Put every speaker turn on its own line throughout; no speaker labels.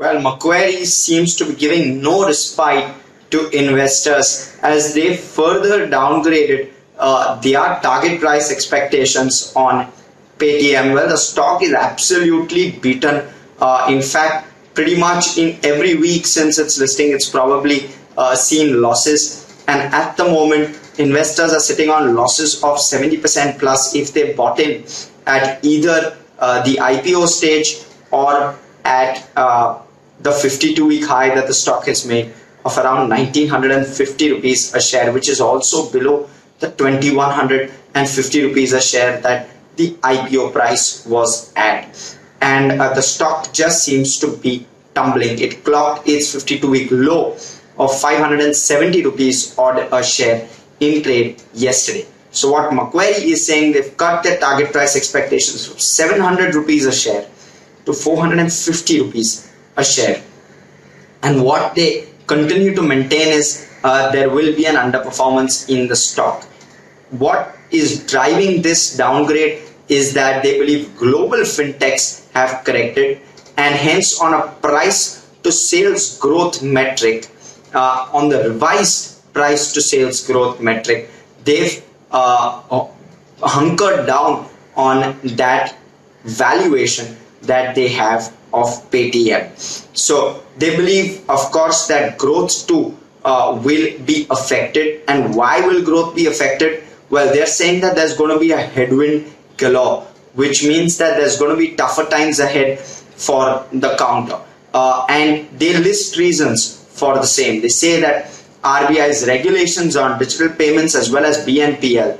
Well, Macquarie seems to be giving no respite to investors as they further downgraded their target price expectations on Paytm. Well, the stock is absolutely beaten. In fact, pretty much in every week since its listing, it's probably seen losses. And at the moment, investors are sitting on losses of 70% plus if they bought in at either the IPO stage or at the 52-week high that the stock has made of around 1950 rupees a share, which is also below the 2150 rupees a share that the IPO price was at. And the stock just seems to be tumbling. It clocked its 52-week low of 570 rupees odd a share in trade yesterday. So what Macquarie is saying, they've cut their target price expectations from 700 rupees a share to 450 rupees a share. And what they continue to maintain is there will be an underperformance in the stock. What is driving this downgrade is that they believe global fintechs have corrected, and hence on a price to sales growth metric, on the revised price to sales growth metric, they've hunkered down on that valuation that they have of Paytm. So they believe, of course, that growth too will be affected. And why will growth be affected? Well, they're saying that there's going to be a headwind galore, which means that there's going to be tougher times ahead for the counter. And they list reasons for the same. They say that RBI's regulations on digital payments as well as BNPL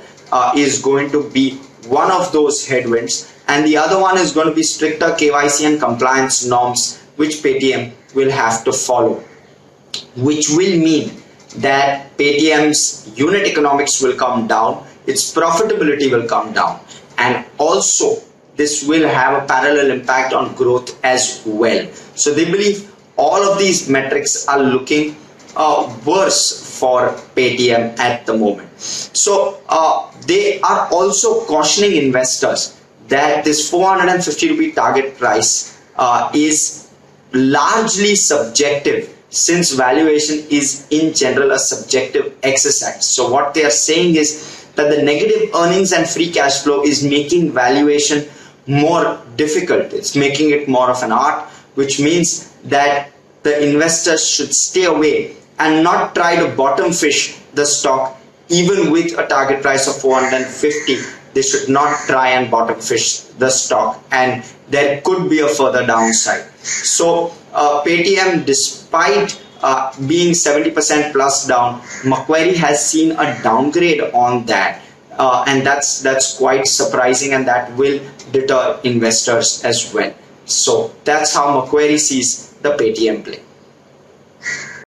is going to be one of those headwinds, and the other one is going to be stricter KYC and compliance norms which Paytm will have to follow, which will mean that Paytm's unit economics will come down, its profitability will come down, and also this will have a parallel impact on growth as well. So they believe all of these metrics are looking worse for Paytm at the moment. So they are also cautioning investors that this 450 rupee target price is largely subjective, since valuation is in general a subjective exercise. So what they are saying is that the negative earnings and free cash flow is making valuation more difficult. It's making it more of an art, which means that the investors should stay away and not try to bottom fish the stock. Even with a target price of 450, they should not try and bottom fish the stock, and there could be a further downside. So Paytm, despite being 70% plus down, Macquarie has seen a downgrade on that, and that's quite surprising, and that will deter investors as well. So that's how Macquarie sees the Paytm play.